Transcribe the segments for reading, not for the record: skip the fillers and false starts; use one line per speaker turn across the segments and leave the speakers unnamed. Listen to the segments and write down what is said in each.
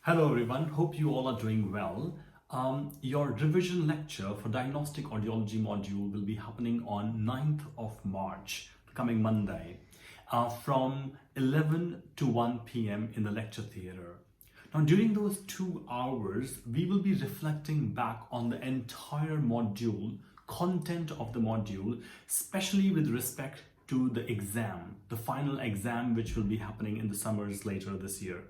Hello everyone, hope you all are doing well. Your revision lecture for Diagnostic Audiology module will be happening on 9th of March, coming Monday, from 11 to 1 p.m. in the lecture theatre. Now during those 2 hours, we will be reflecting back on the entire module, content of the module, especially with respect to the exam, the final exam which will be happening in the summers later this year.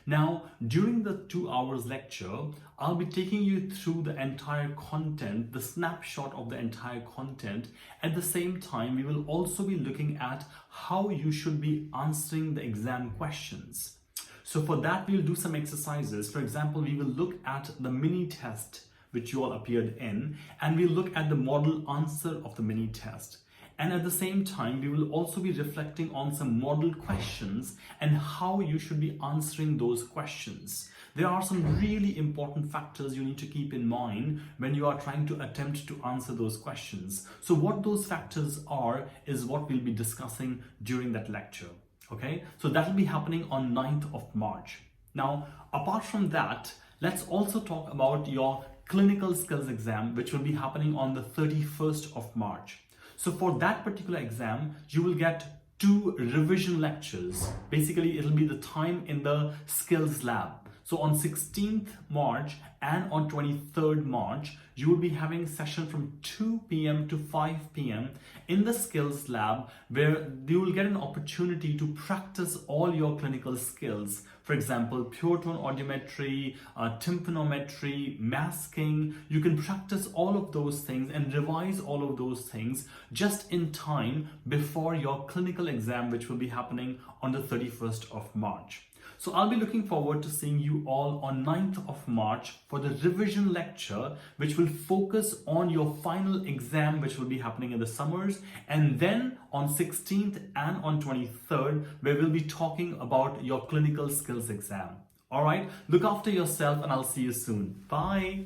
Now, during the 2 hours lecture, I'll be taking you through the entire content, the snapshot of the entire content. At the same time, we will also be looking at how you should be answering the exam questions. So for that, we'll do some exercises. For example, we will look at the mini test which you all appeared in, and we'll look at the model answer of the mini test. And at the same time, we will also be reflecting on some model questions and how you should be answering those questions. There are some really important factors you need to keep in mind when you are trying to attempt to answer those questions. So what those factors are is what we'll be discussing during that lecture. Okay, so that will be happening on 9th of March. Now, apart from that, let's also talk about your clinical skills exam, which will be happening on the 31st of March. So for that particular exam, you will get 2 revision lectures. Basically, it'll be the time in the skills lab. So on 16th March and on 23rd March, you will be having session from 2 p.m. to 5 p.m. in the skills lab, where you will get an opportunity to practice all your clinical skills. For example, pure tone audiometry, tympanometry, masking. You can practice all of those things and revise all of those things just in time before your clinical exam, which will be happening on the 31st of March. So I'll be looking forward to seeing you all on 9th of March for the revision lecture, which will focus on your final exam, which will be happening in the summers. And then on 16th and on 23rd, where we'll be talking about your clinical skills exam. All right, look after yourself and I'll see you soon. Bye.